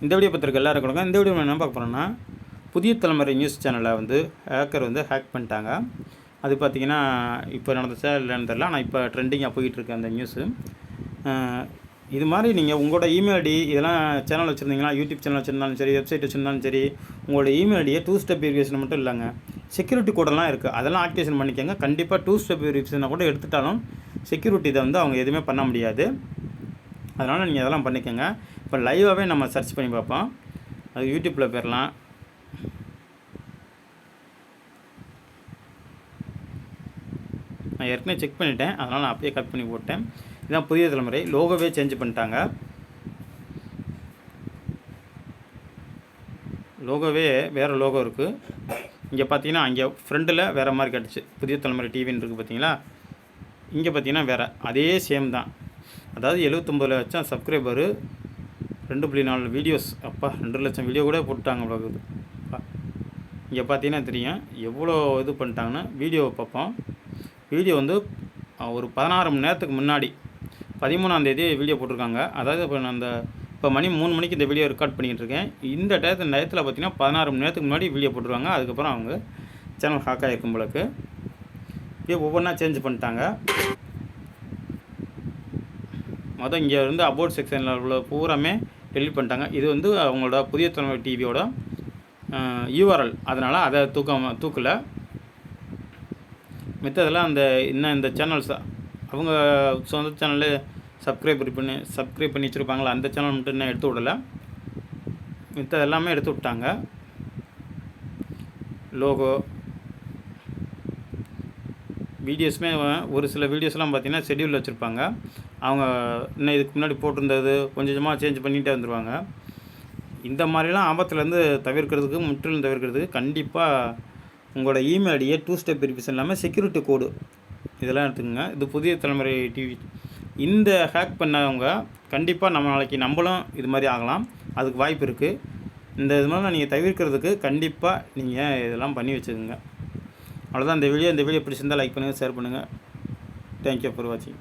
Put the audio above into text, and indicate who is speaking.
Speaker 1: இந்த வீடியோ பார்த்துருக்க எல்லாரும் கொடுங்க. இந்த வீடியோ என்ன பார்க்க போகிறோன்னா, புதிய தலைமுறை நியூஸ் சேனலை வந்து ஹேக்கர் வந்து ஹேக் பண்ணிட்டாங்க. அது பார்த்திங்கன்னா இப்போ நடந்துச்சா இல்லைன்னு தெரியல, ஆனால் இப்போ ட்ரெண்டிங்காக போயிட்டுருக்கு அந்த நியூஸு. இது மாதிரி நீங்கள் உங்களோட இமெயில் ஐடி இதெல்லாம் சேனல் வச்சுருந்தீங்கன்னா, யூடியூப் சேனல் வச்சுருந்தாலும் சரி, வெப்சைட் வச்சுருந்தாலும் சரி, உங்களோட இமெயில் ஐடியை 2 ஸ்டெப் வெரிஃபிகேஷன் மட்டும் இல்லைங்க, செக்யூரிட்டி கோடெல்லாம் இருக்குது, அதெல்லாம் ஆக்டிவேஷன் பண்ணிக்கோங்க. கண்டிப்பாக 2 ஸ்டெப் வெரிஃபிகேஷனை கூட எடுத்துட்டாலும் செக்யூரிட்டி இதை வந்து அவங்க எதுவுமே பண்ண முடியாது. அதனால் நீங்கள் அதெல்லாம் பண்ணிக்கோங்க. இப்போ லைவாகவே நம்ம சர்ச் பண்ணி பார்ப்போம். அது யூடியூப்பில் போயிடலாம். நான் ஏற்கனவே செக் பண்ணிட்டேன், அதனால் நான் அப்படியே கட் பண்ணி போட்டேன். இதுதான் புதிய தலைமுறை. லோகோவே சேஞ்ச் பண்ணிட்டாங்க. லோகோவே வேறு லோகோ இருக்குது. இங்கே பார்த்தீங்கன்னா அங்கே ஃப்ரண்டில் வேறு மாதிரி கட்டுச்சு, புதிய தலைமுறை டிவின்னு இருக்குது பார்த்தீங்களா. இங்கே பார்த்தீங்கன்னா வேறு, அதே சேம் தான். அதாவது 79 லட்சம் சப்ஸ்கிரைபரு, 2.4 வீடியோஸ், அப்பா 2 லட்சம் வீடியோ கூட போட்டாங்க பார்க்குது. இங்கே பார்த்தீங்கன்னா தெரியும் எவ்வளோ இது பண்ணிட்டாங்கன்னு. வீடியோவை பார்ப்போம். வீடியோ வந்து ஒரு 16 மணி நேரத்துக்கு முன்னாடி 13ஆம் தேதி வீடியோ போட்டிருக்காங்க. அதாவது இப்போ மணி 3 மணிக்கு இந்த வீடியோ ரெக்கார்ட் பண்ணிகிட்டு இருக்கேன். இந்த டயத்தில் பார்த்தீங்கன்னா 16 மணி நேரத்துக்கு முன்னாடி வீடியோ போட்டுருவாங்க. அதுக்கப்புறம் அவங்க சேனல் ஹேக் ஆகிருக்கும் போலக்கு. இப்படியே ஒவ்வொன்றா சேஞ்ச் பண்ணிட்டாங்க. மொதல் இங்கே வந்து அபவுட் செக்ஷனில் உள்ள பூராமே டெலிட் பண்ணிட்டாங்க. இது வந்து அவங்களோட புதிய தலைமுறை டிவியோட யூஆர்எல், அதனால் அதை தூக்கலை. மித்ததெல்லாம் இந்த சேனல்ஸ் அவங்க சொந்த சேனலு சப்ஸ்கிரைப் பண்ணி வச்சுருப்பாங்களா, அந்த சேனல் மட்டும் இன்னும் எடுத்து விடலை. மித்தது எல்லாமே எடுத்து விட்டாங்க. லோகோ வீடியோஸுமே ஒரு சில வீடியோஸ்லாம் பார்த்திங்கன்னா ஷெட்யூல் வச்சுருப்பாங்க. அவங்க இன்னும் இதுக்கு முன்னாடி போட்டிருந்தது கொஞ்சம் கொஞ்சமாக சேஞ்ச் பண்ணிகிட்டே வந்துடுவாங்க. இந்த மாதிரிலாம் ஆபத்துலேருந்து முற்றிலும் தவிர்க்கிறதுக்கு கண்டிப்பாக உங்களோட இமெயில் ஐடியை 2 ஸ்டெப் வெரிஃபிகேஷன் இல்லாமல் செக்யூரிட்டி கோடு இதெல்லாம் எடுத்துக்கோங்க. இது புதிய தலைமுறை டிவி. இந்த ஹேக் பண்ணவங்க கண்டிப்பாக நாளைக்கு நம்மளும் இது மாதிரி ஆகலாம், அதுக்கு வாய்ப்பு இருக்குது. இது மாதிரிலாம் நீங்கள் தவிர்க்கிறதுக்கு கண்டிப்பாக நீங்கள் இதெல்லாம் பண்ணி வச்சுக்கோங்க. அவ்வளோதான் இந்த வீடியோ பிடிச்சிருந்தால் லைக் பண்ணுங்கள், ஷேர் பண்ணுங்கள். தேங்க்யூ ஃபார் வாட்சிங்.